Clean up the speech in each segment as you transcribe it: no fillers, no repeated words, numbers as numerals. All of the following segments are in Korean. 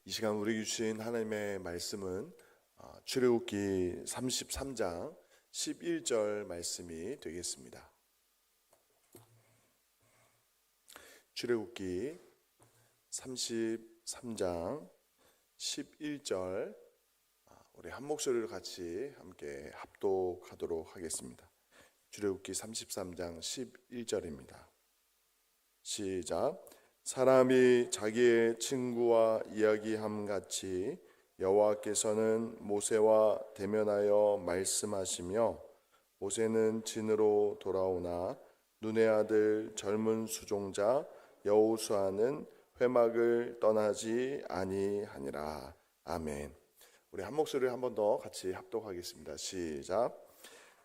이 시간 우리에게 주신 하나님의 말씀은 출애굽기 33장 11절 말씀이 되겠습니다. 출애굽기 33장 11절 우리 한 목소리로 같이 함께 합독하도록 하겠습니다. 출애굽기 33장 11절입니다. 시작. 사람이 자기의 친구와 이야기함 같이 여호와께서는 모세와 대면하여 말씀하시며 모세는 진으로 돌아오나 눈의 아들 젊은 수종자 여호수아는 회막을 떠나지 아니하니라. 아멘. 우리 한 목소리를 한 번 더 같이 합독하겠습니다. 시작.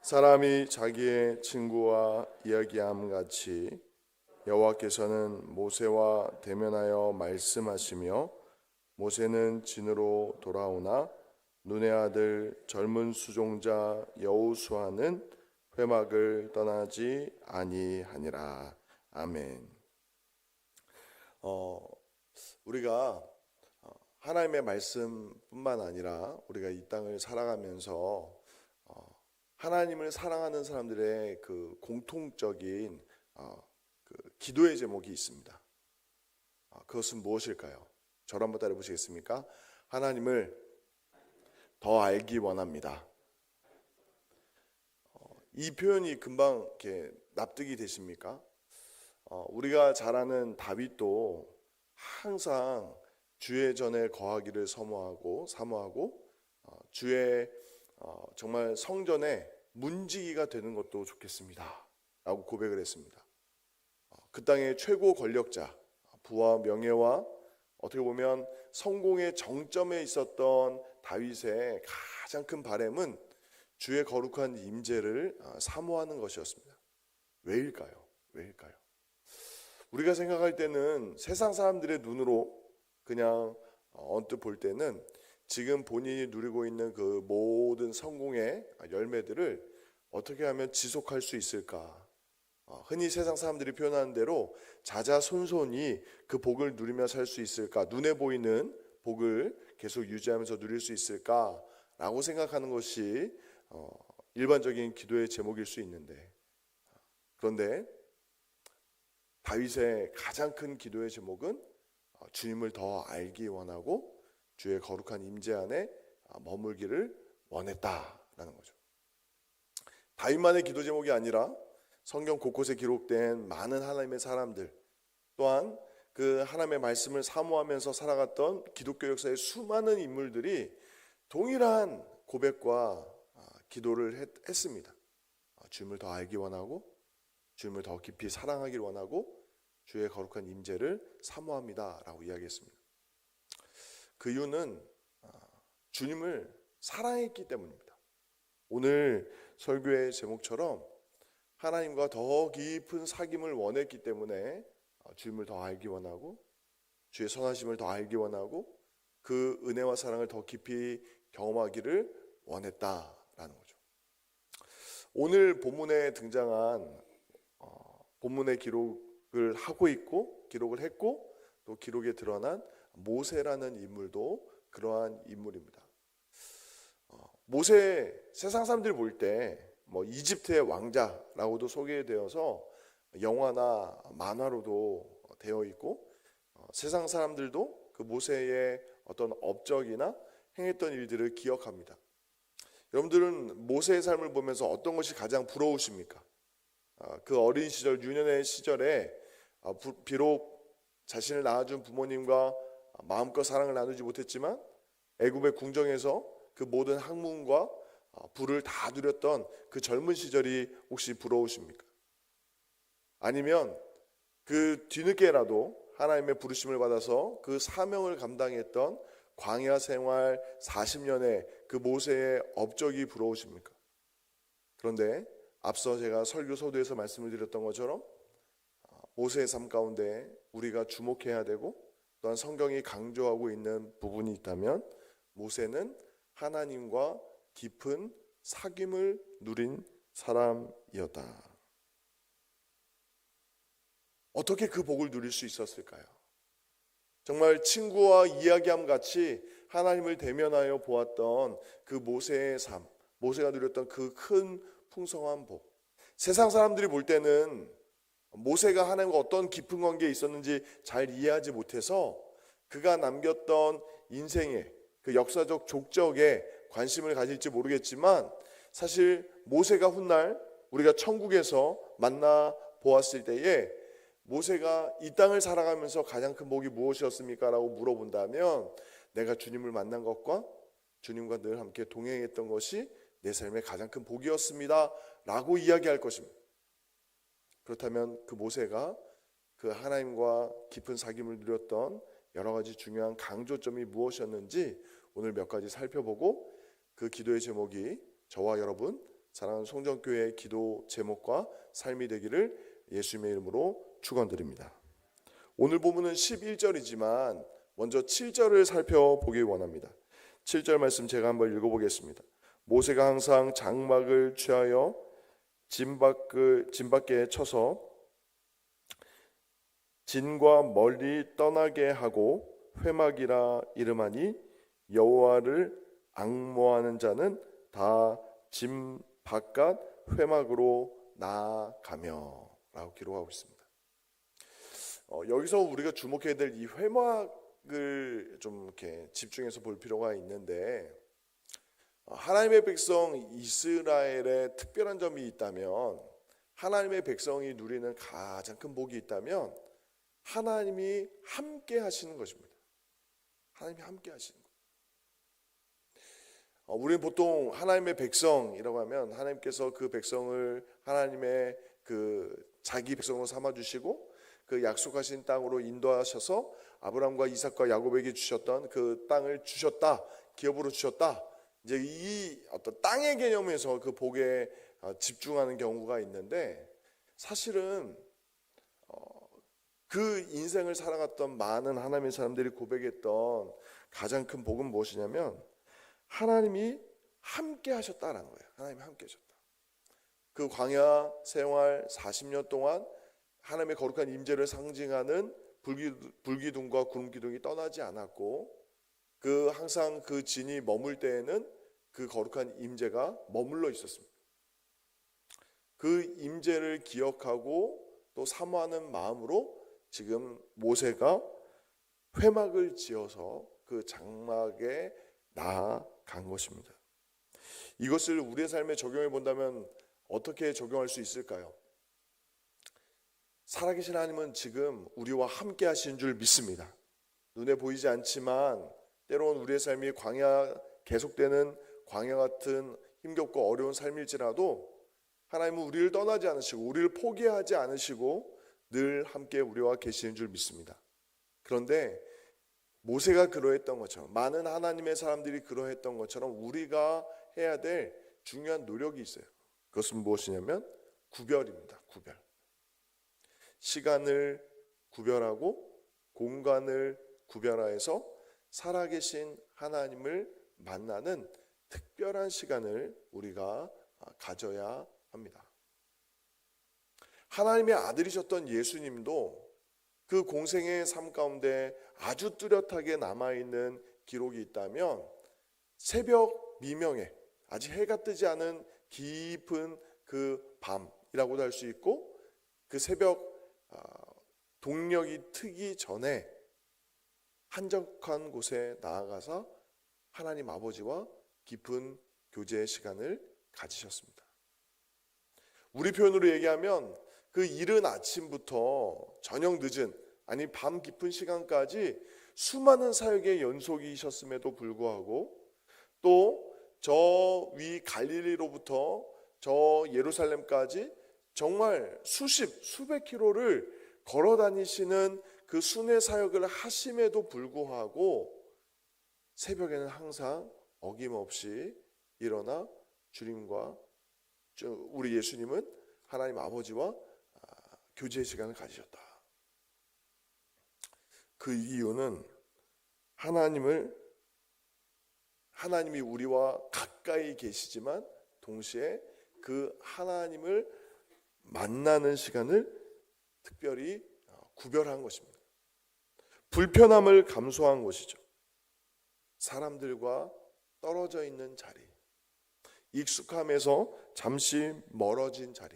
사람이 자기의 친구와 이야기함 같이 여호와께서는 모세와 대면하여 말씀하시며 모세는 진으로 돌아오나 눈의 아들 젊은 수종자 여호수아는 회막을 떠나지 아니하니라. 아멘. 우리가 하나님의 말씀뿐만 아니라 우리가 이 땅을 살아가면서 하나님을 사랑하는 사람들의 그 공통적인 기도의 제목이 있습니다. 그것은 무엇일까요? 저를 한번 따라 보시겠습니까? 하나님을 더 알기 원합니다. 이 표현이 금방 이렇게 납득이 되십니까? 우리가 잘 아는 다윗도 항상 주의 전에 거하기를 사모하고 주의 정말 성전에 문지기가 되는 것도 좋겠습니다 라고 고백을 했습니다. 그 땅의 최고 권력자, 부와 명예와 어떻게 보면 성공의 정점에 있었던 다윗의 가장 큰 바람은 주의 거룩한 임재를 사모하는 것이었습니다. 왜일까요? 우리가 생각할 때는 세상 사람들의 눈으로 그냥 언뜻 볼 때는 지금 본인이 누리고 있는 그 모든 성공의 열매들을 어떻게 하면 지속할 수 있을까? 흔히 세상 사람들이 표현하는 대로 자자손손이 그 복을 누리며 살 수 있을까? 눈에 보이는 복을 계속 유지하면서 누릴 수 있을까? 라고 생각하는 것이 일반적인 기도의 제목일 수 있는데, 그런데 다윗의 가장 큰 기도의 제목은 주님을 더 알기 원하고 주의 거룩한 임재 안에 머물기를 원했다라는 거죠. 다윗만의 기도 제목이 아니라 성경 곳곳에 기록된 많은 하나님의 사람들, 또한 그 하나님의 말씀을 사모하면서 살아갔던 기독교 역사의 수많은 인물들이 동일한 고백과 기도를 했습니다. 주님을 더 알기 원하고 주님을 더 깊이 사랑하길 원하고 주의 거룩한 임재를 사모합니다 라고 이야기했습니다. 그 이유는 주님을 사랑했기 때문입니다. 오늘 설교의 제목처럼 하나님과 더 깊은 사귐을 원했기 때문에 주님을 더 알기 원하고 주의 선하심을 더 알기 원하고 그 은혜와 사랑을 더 깊이 경험하기를 원했다라는 거죠. 오늘 본문에 등장한 본문의 기록을 하고 있고 기록을 했고 또 기록에 드러난 모세라는 인물도 그러한 인물입니다. 모세 세상 사람들이 볼 때 이집트의 왕자라고도 소개되어서 영화나 만화로도 되어 있고 세상 사람들도 그 모세의 어떤 업적이나 행했던 일들을 기억합니다. 여러분들은 모세의 삶을 보면서 어떤 것이 가장 부러우십니까? 그 어린 시절 유년의 시절에 비록 자신을 낳아준 부모님과 마음껏 사랑을 나누지 못했지만 애굽의 궁정에서 그 모든 학문과 부를 다 누렸던 그 젊은 시절이 혹시 부러우십니까? 아니면 그 뒤늦게라도 하나님의 부르심을 받아서 그 사명을 감당했던 광야 생활 40년의 그 모세의 업적이 부러우십니까? 그런데 앞서 제가 설교 서두에서 말씀을 드렸던 것처럼 모세의 삶 가운데 우리가 주목해야 되고 또한 성경이 강조하고 있는 부분이 있다면 모세는 하나님과 깊은 사귐을 누린 사람이었다. 어떻게 그 복을 누릴 수 있었을까요? 정말 친구와 이야기함 같이 하나님을 대면하여 보았던 그 모세의 삶, 모세가 누렸던 그 큰 풍성한 복. 세상 사람들이 볼 때는 모세가 하나님과 어떤 깊은 관계에 있었는지 잘 이해하지 못해서 그가 남겼던 인생의 그 역사적 족적에 관심을 가질지 모르겠지만, 사실 모세가 훗날 우리가 천국에서 만나 보았을 때에 모세가 이 땅을 살아가면서 가장 큰 복이 무엇이었습니까? 라고 물어본다면, 내가 주님을 만난 것과 주님과 늘 함께 동행했던 것이 내 삶의 가장 큰 복이었습니다 라고 이야기할 것입니다. 그렇다면 그 모세가 그 하나님과 깊은 사귐을 누렸던 여러 가지 중요한 강조점이 무엇이었는지 오늘 몇 가지 살펴보고, 그 기도의 제목이 저와 여러분 사랑하는 송정교회의 기도 제목과 삶이 되기를 예수님의 이름으로 축원드립니다. 오늘 본문은 11절이지만 먼저 7절을 살펴보기 원합니다. 7절 말씀 제가 한번 읽어보겠습니다. 모세가 항상 장막을 취하여 진밖에 쳐서 진과 멀리 떠나게 하고 회막이라 이름하니 여호와를 앙모하는 자는 다 진 바깥 회막으로 나아가며 라고 기록하고 있습니다. 여기서 우리가 주목해야 될 이 회막을 좀 이렇게 집중해서 볼 필요가 있는데, 하나님의 백성 이스라엘의 특별한 점이 있다면, 하나님의 백성이 누리는 가장 큰 복이 있다면 하나님이 함께 하시는 것입니다. 하나님이 함께 하시는 것. 우리는 보통 하나님의 백성이라고 하면 하나님께서 그 백성을 하나님의 그 자기 백성으로 삼아 주시고 그 약속하신 땅으로 인도하셔서 아브라함과 이삭과 야곱에게 주셨던 그 땅을 주셨다, 기업으로 주셨다, 이제 이 어떤 땅의 개념에서 그 복에 집중하는 경우가 있는데, 사실은 그 인생을 살아갔던 많은 하나님의 사람들이 고백했던 가장 큰 복은 무엇이냐면 하나님이 함께 하셨다라는 거예요. 하나님이 함께 하셨다. 그 광야 생활 40년 동안 하나님의 거룩한 임재를 상징하는 불기둥과 구름기둥이 떠나지 않았고, 그 항상 그 진이 머물 때에는 그 거룩한 임재가 머물러 있었습니다. 그 임재를 기억하고 또 사모하는 마음으로 지금 모세가 회막을 지어서 그 장막에 나아간 것입니다. 이것을 우리의 삶에 적용해 본다면 어떻게 적용할 수 있을까요? 살아계신 하나님은 지금 우리와 함께 하시는 줄 믿습니다. 눈에 보이지 않지만 때로는 우리의 삶이 계속되는 광야 같은 힘겹고 어려운 삶일지라도 하나님은 우리를 떠나지 않으시고 우리를 포기하지 않으시고 늘 함께 우리와 계시는 줄 믿습니다. 그런데 모세가 그러했던 것처럼, 많은 하나님의 사람들이 그러했던 것처럼 우리가 해야 될 중요한 노력이 있어요. 그것은 무엇이냐면 구별입니다. 구별. 시간을 구별하고 공간을 구별하여서 살아계신 하나님을 만나는 특별한 시간을 우리가 가져야 합니다. 하나님의 아들이셨던 예수님도 그 공생의 삶 가운데 아주 뚜렷하게 남아있는 기록이 있다면, 새벽 미명에 아직 해가 뜨지 않은 깊은 그 밤이라고도 할 수 있고, 그 새벽 동력이 트기 전에 한적한 곳에 나아가서 하나님 아버지와 깊은 교제의 시간을 가지셨습니다. 우리 표현으로 얘기하면 그 이른 아침부터 저녁 늦은, 아니 밤 깊은 시간까지 수많은 사역의 연속이셨음에도 불구하고, 또 저 위 갈릴리로부터 저 예루살렘까지 정말 수백 킬로를 걸어 다니시는 그 순회 사역을 하심에도 불구하고 새벽에는 항상 어김없이 일어나 주님과, 우리 예수님은 하나님 아버지와 교제의 시간을 가지셨다. 그 이유는 하나님이 우리와 가까이 계시지만 동시에 그 하나님을 만나는 시간을 특별히 구별한 것입니다. 불편함을 감수한 곳이죠. 사람들과 떨어져 있는 자리, 익숙함에서 잠시 멀어진 자리,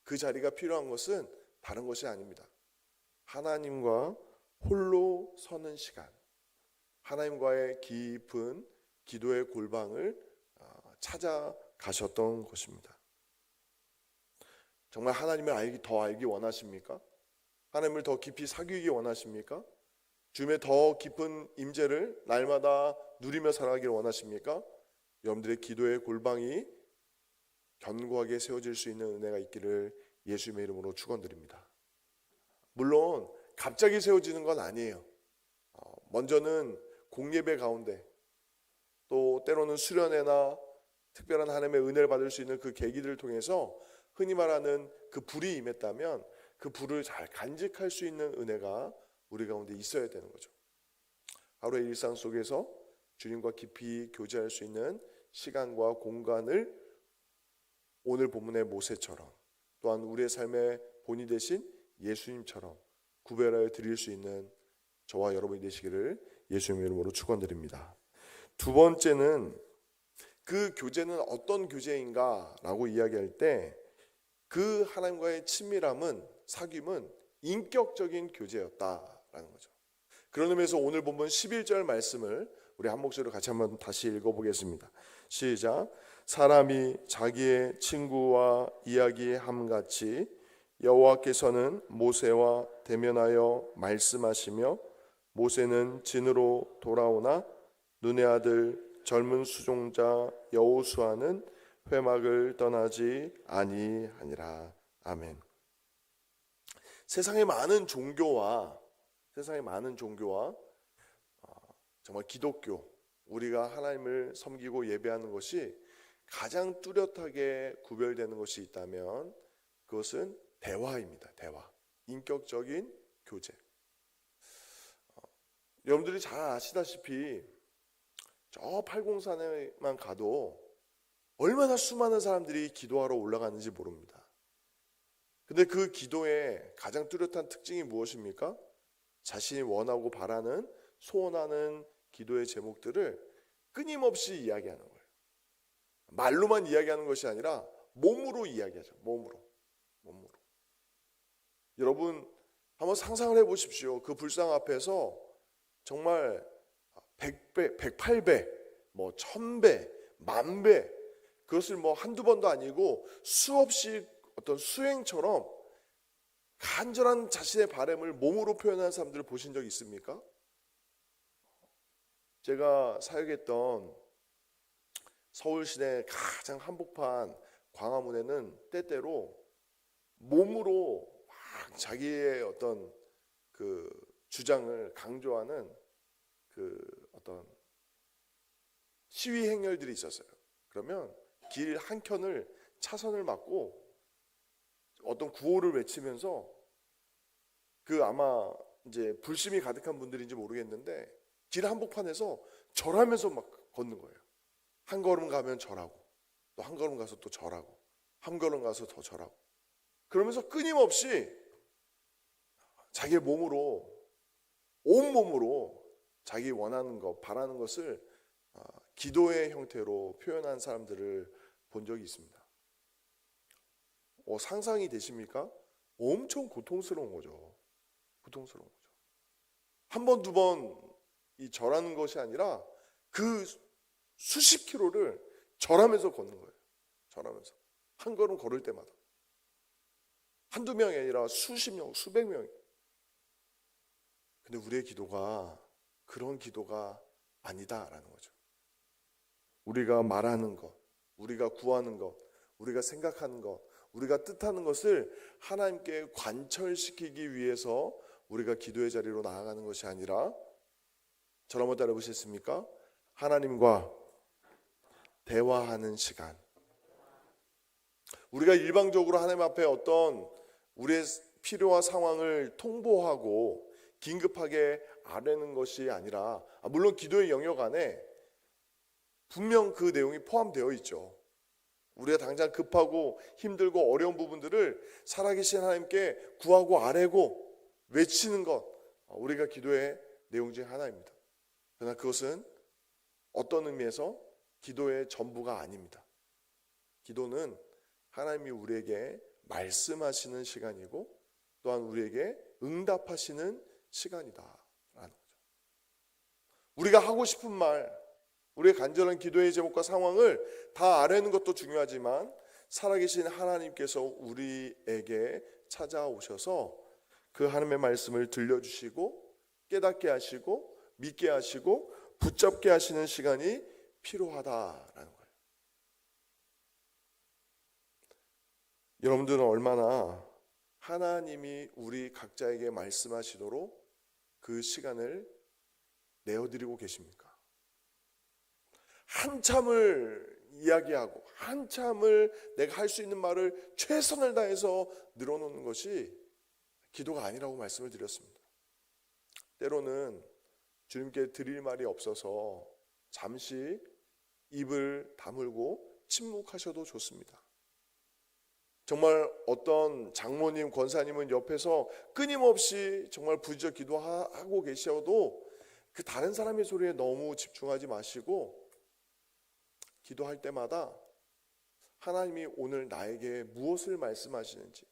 그 자리가 필요한 것은 다른 것이 아닙니다. 하나님과 홀로 서는 시간, 하나님과의 깊은 기도의 골방을 찾아가셨던 것입니다. 정말 하나님을 더 알기 원하십니까? 하나님을 더 깊이 사귀기 원하십니까? 주님의 더 깊은 임재를 날마다 누리며 살아가기를 원하십니까? 여러분들의 기도의 골방이 견고하게 세워질 수 있는 은혜가 있기를 예수님의 이름으로 축원드립니다. 물론 갑자기 세워지는 건 아니에요. 먼저는 공예배 가운데, 또 때로는 수련회나 특별한 하나님의 은혜를 받을 수 있는 그 계기들을 통해서 흔히 말하는 그 불이 임했다면 그 불을 잘 간직할 수 있는 은혜가 우리 가운데 있어야 되는 거죠. 하루의 일상 속에서 주님과 깊이 교제할 수 있는 시간과 공간을 오늘 본문의 모세처럼, 또한 우리의 삶의 본이 되신 예수님처럼 구별하여 드릴 수 있는 저와 여러분이 되시기를 예수님의 이름으로 축원드립니다. 두 번째는 그 교제는 어떤 교제인가라고 이야기할 때 그 하나님과의 친밀함은, 사귐은 인격적인 교제였다라는 거죠. 그런 의미에서 오늘 본문 11절 말씀을 우리 한 목소리로 같이 한번 다시 읽어보겠습니다. 시작. 사람이 자기의 친구와 이야기함같이 여호와께서는 모세와 대면하여 말씀하시며 모세는 진으로 돌아오나 눈의 아들 젊은 수종자 여호수아는 회막을 떠나지 아니하니라. 아멘. 세상의 많은 종교와 정말 기독교, 우리가 하나님을 섬기고 예배하는 것이 가장 뚜렷하게 구별되는 것이 있다면 그것은 대화입니다. 대화, 인격적인 교제. 여러분들이 잘 아시다시피 저 팔공산에만 가도 얼마나 수많은 사람들이 기도하러 올라가는지 모릅니다. 근데 그 기도의 가장 뚜렷한 특징이 무엇입니까? 자신이 원하고 바라는, 소원하는 기도의 제목들을 끊임없이 이야기하는 거예요. 말로만 이야기하는 것이 아니라 몸으로 이야기하죠. 몸으로. 여러분 한번 상상을 해보십시오. 그 불상 앞에서 정말 100배, 108배, 1000배, 10,000배, 그것을 한두 번도 아니고 수없이 어떤 수행처럼 간절한 자신의 바람을 몸으로 표현하는 사람들을 보신 적 있습니까? 제가 사역했던 서울 시내 가장 한복판 광화문에는 때때로 몸으로 막 자기의 어떤 그 주장을 강조하는 그 어떤 시위 행렬들이 있었어요. 그러면 길 한켠을 차선을 막고 어떤 구호를 외치면서 그 아마 이제 불심이 가득한 분들인지 모르겠는데 길 한복판에서 절하면서 막 걷는 거예요. 한 걸음 가면 절하고, 또 한 걸음 가서 또 절하고, 한 걸음 가서 더 절하고, 그러면서 끊임없이 자기의 몸으로, 온몸으로 자기 원하는 것, 바라는 것을 기도의 형태로 표현한 사람들을 본 적이 있습니다. 상상이 되십니까? 엄청 고통스러운 거죠. 한 번, 두 번 이 절하는 것이 아니라 그 수십 킬로를 절하면서 걷는 거예요. 절하면서. 한 걸음 걸을 때마다. 한두 명이 아니라 수십 명, 수백 명이. 근데 우리의 기도가 그런 기도가 아니다라는 거죠. 우리가 말하는 것, 우리가 구하는 것, 우리가 생각하는 것, 우리가 뜻하는 것을 하나님께 관철시키기 위해서 우리가 기도의 자리로 나아가는 것이 아니라, 저를 한번 따라 보시겠습니까? 하나님과 대화하는 시간. 우리가 일방적으로 하나님 앞에 어떤 우리의 필요와 상황을 통보하고 긴급하게 아뢰는 것이 아니라, 물론 기도의 영역 안에 분명 그 내용이 포함되어 있죠. 우리가 당장 급하고 힘들고 어려운 부분들을 살아계신 하나님께 구하고 아뢰고 외치는 것, 우리가 기도의 내용 중 하나입니다. 그러나 그것은 어떤 의미에서 기도의 전부가 아닙니다. 기도는 하나님이 우리에게 말씀하시는 시간이고 또한 우리에게 응답하시는 시간이다라는 거죠. 우리가 하고 싶은 말, 우리의 간절한 기도의 제목과 상황을 다 아뢰는 것도 중요하지만 살아계신 하나님께서 우리에게 찾아오셔서 그 하나님의 말씀을 들려주시고 깨닫게 하시고 믿게 하시고 붙잡게 하시는 시간이 필요하다라는 거예요. 여러분들은 얼마나 하나님이 우리 각자에게 말씀하시도록 그 시간을 내어드리고 계십니까? 한참을 이야기하고 한참을 내가 할 수 있는 말을 최선을 다해서 늘어놓는 것이 기도가 아니라고 말씀을 드렸습니다. 때로는 주님께 드릴 말이 없어서 잠시 입을 다물고 침묵하셔도 좋습니다. 정말 어떤 장모님, 권사님은 옆에서 끊임없이 정말 부지적 기도하고 계셔도 그 다른 사람의 소리에 너무 집중하지 마시고 기도할 때마다 하나님이 오늘 나에게 무엇을 말씀하시는지,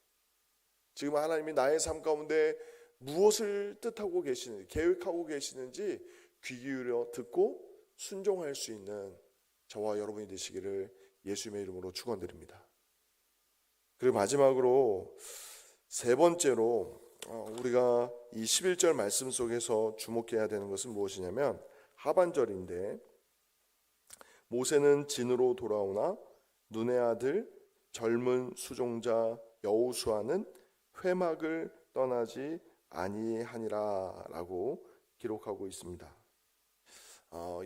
지금 하나님이 나의 삶 가운데 무엇을 뜻하고 계시는지, 계획하고 계시는지 귀 기울여 듣고 순종할 수 있는 저와 여러분이 되시기를 예수님의 이름으로 축원드립니다. 그리고 마지막으로 세 번째로 우리가 이 11절 말씀 속에서 주목해야 되는 것은 무엇이냐면 하반절인데, 모세는 진으로 돌아오나 눈의 아들 젊은 수종자 여호수아는 회막을 떠나지 아니하니라 라고 기록하고 있습니다.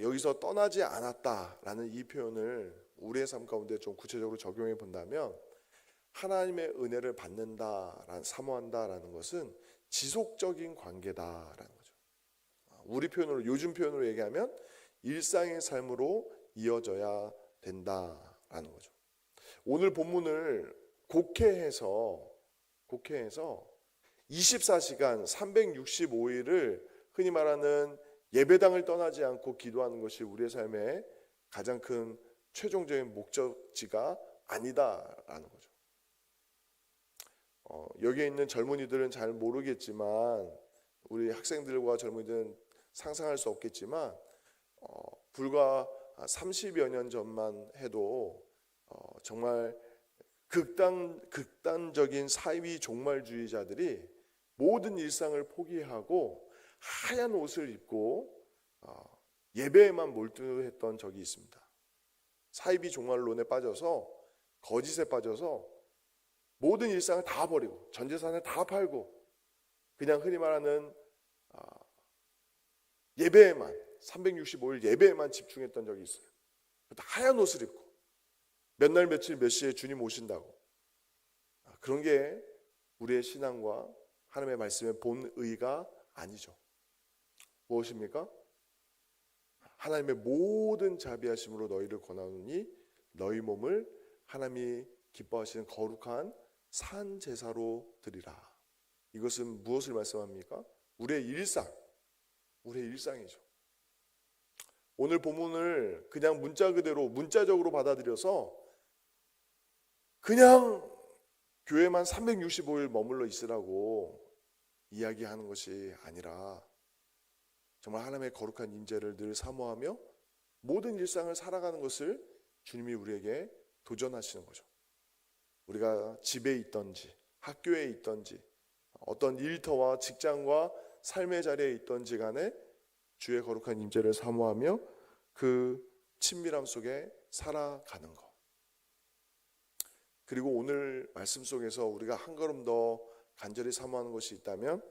여기서 떠나지 않았다라는 이 표현을 우리의 삶 가운데 좀 구체적으로 적용해 본다면, 하나님의 은혜를 받는다라는, 사모한다라는 것은 지속적인 관계다라는 거죠. 우리 표현으로, 요즘 표현으로 얘기하면 일상의 삶으로 이어져야 된다라는 거죠. 오늘 본문을 곡해해서 24시간 365일을 흔히 말하는 예배당을 떠나지 않고 기도하는 것이 우리의 삶의 가장 큰 최종적인 목적지가 아니다라는 거죠. 여기에 있는 젊은이들은 잘 모르겠지만, 우리 학생들과 젊은이들은 상상할 수 없겠지만, 불과 30여 년 전만 해도 정말 극단적인 사이비 종말주의자들이 모든 일상을 포기하고 하얀 옷을 입고 예배에만 몰두했던 적이 있습니다. 사이비 종말론에 빠져서, 거짓에 빠져서 모든 일상을 다 버리고 전 재산을 다 팔고 그냥 흔히 말하는 예배에만, 365일 예배에만 집중했던 적이 있어요. 하얀 옷을 입고 몇 날 며칠 몇 시에 주님 오신다고. 그런 게 우리의 신앙과 하나님의 말씀의 본의가 아니죠. 무엇입니까? 하나님의 모든 자비하심으로 너희를 권하노니 너희 몸을 하나님이 기뻐하시는 거룩한 산 제사로 드리라. 이것은 무엇을 말씀합니까? 우리의 일상이죠. 오늘 본문을 그냥 문자 그대로, 문자적으로 받아들여서 그냥 교회만 365일 머물러 있으라고 이야기하는 것이 아니라, 정말 하나님의 거룩한 임재를 늘 사모하며 모든 일상을 살아가는 것을 주님이 우리에게 도전하시는 거죠. 우리가 집에 있든지 학교에 있든지 어떤 일터와 직장과 삶의 자리에 있든지 간에 주의 거룩한 임재를 사모하며 그 친밀함 속에 살아가는 것. 그리고 오늘 말씀 속에서 우리가 한 걸음 더 간절히 사모하는 것이 있다면,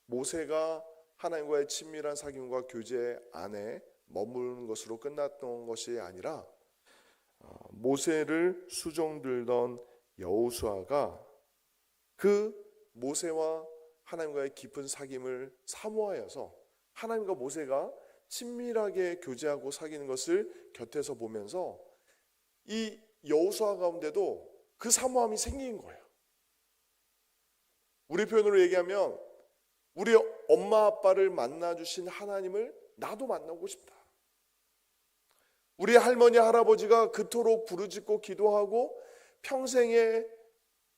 모세가 하나님과의 친밀한 사귐과 교제 안에 머무르는 것으로 끝났던 것이 아니라, 모세를 수종들던 여호수아가 그 모세와 하나님과의 깊은 사귐을 사모하여서 하나님과 모세가 친밀하게 교제하고 사귀는 것을 곁에서 보면서 이 여호수아 가운데도 그 사모함이 생긴 거예요. 우리 표현으로 얘기하면 우리 엄마 아빠를 만나주신 하나님을 나도 만나고 싶다. 우리 할머니 할아버지가 그토록 부르짖고 기도하고 평생에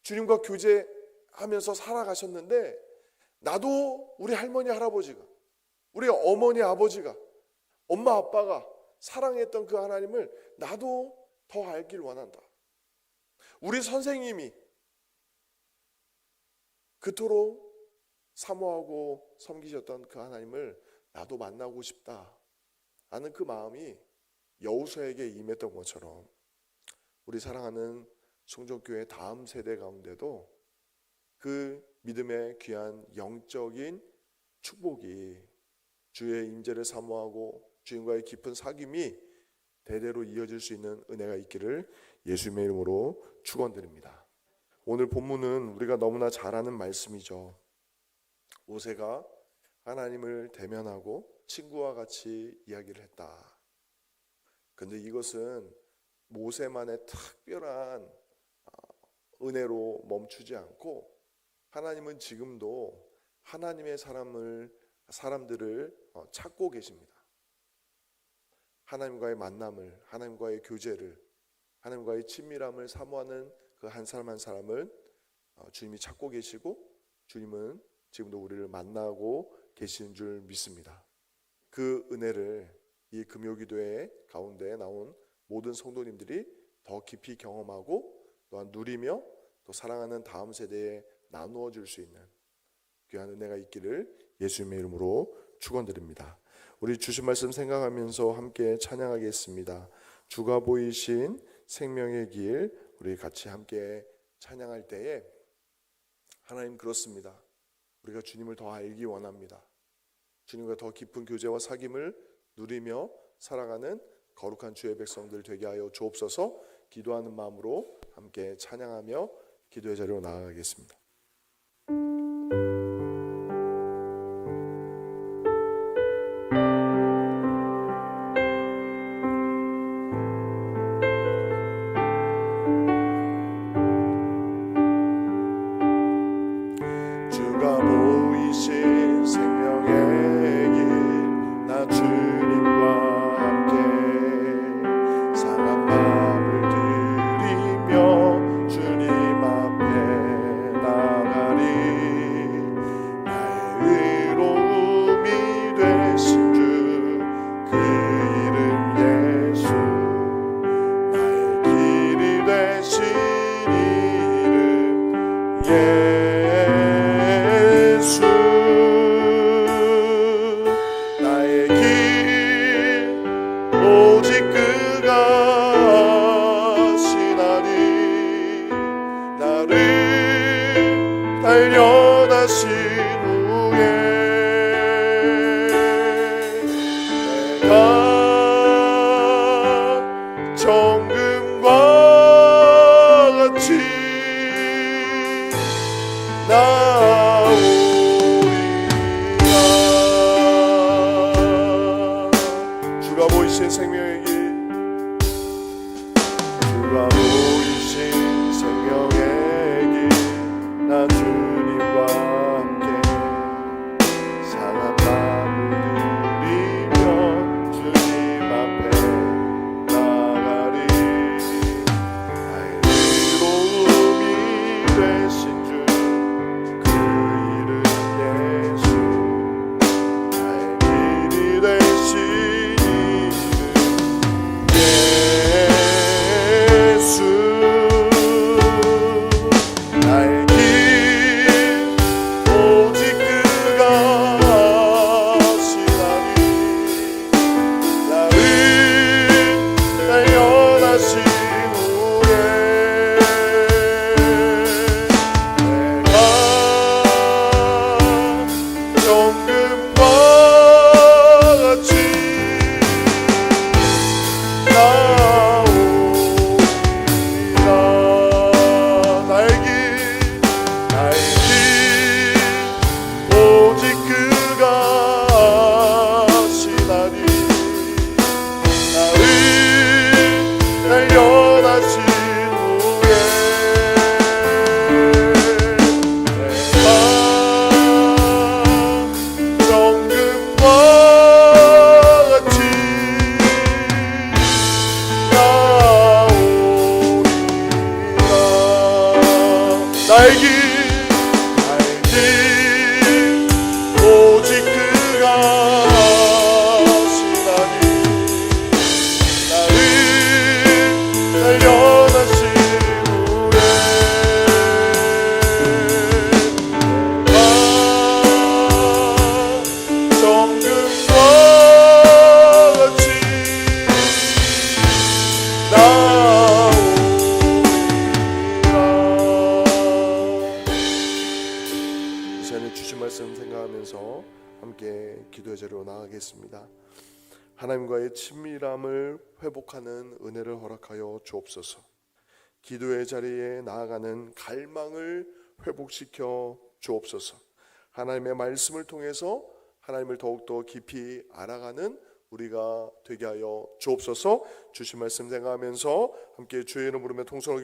주님과 교제하면서 살아가셨는데 나도 우리 할머니 할아버지가, 우리 어머니 아버지가, 엄마 아빠가 사랑했던 그 하나님을 나도 더 알길 원한다. 우리 선생님이 그토록 사모하고 섬기셨던 그 하나님을 나도 만나고 싶다 하는 그 마음이 여호수아에게 임했던 것처럼 우리 사랑하는 송정교회 다음 세대 가운데도 그 믿음의 귀한 영적인 축복이, 주의 임재를 사모하고 주님과의 깊은 사귐이 대대로 이어질 수 있는 은혜가 있기를 예수님의 이름으로 축원드립니다. 오늘 본문은 우리가 너무나 잘 아는 말씀이죠. 모세가 하나님을 대면하고 친구와 같이 이야기를 했다. 근데 이것은 모세만의 특별한 은혜로 멈추지 않고 하나님은 지금도 하나님의 사람들을 찾고 계십니다. 하나님과의 만남을, 하나님과의 교제를, 하나님과의 친밀함을 사모하는 그 한 사람 한 사람을 주님이 찾고 계시고 주님은 지금도 우리를 만나고 계시는 줄 믿습니다. 그 은혜를 이 금요기도회 가운데 나온 모든 성도님들이 더 깊이 경험하고 또한 누리며 또 사랑하는 다음 세대에 나누어 줄 수 있는 귀한 은혜가 있기를 예수님의 이름으로 축원드립니다. 우리 주신 말씀 생각하면서 함께 찬양하겠습니다. 주가 보이신 생명의 길, 우리 같이 함께 찬양할 때에 하나님 그렇습니다. 우리가 주님을 더 알기 원합니다. 주님과 더 깊은 교제와 사귐을 누리며 살아가는 거룩한 주의 백성들 되게 하여 주옵소서. 기도하는 마음으로 함께 찬양하며 기도의 자리로 나아가겠습니다. 주가 보이신 생명의 길, 나 주님과 함께 상한 마음을 들이며 주님 앞에 나가리. 나의 의로움이 되신 주, 그 이름 예수. 나의 길이 되신 이름 예수. 나의 길 오직 그가 하시나니. 나를 달려다신 후에 내가 정금과 같이 나오리라. 주가 보이신 생명의 길, 주가 보이신 생명의 길, 나 주님과 함께 상한 마음을 들이며 주님 앞에 나가리. 나의 의로움이 되신 주, 그 이름 예수. 나의 길이 되신 이름 예수. 친밀함을 회복하는 은혜를 허락하여 주옵소서. 기도의 자리에 나아가는 갈망을 회복시켜 주옵소서. 하나님의 말씀을 통해서 하나님을 더욱더 깊이 알아가는 우리가 되게 하여 주옵소서. 주신 말씀 생각하면서 함께 주의 이름 부르며 통성을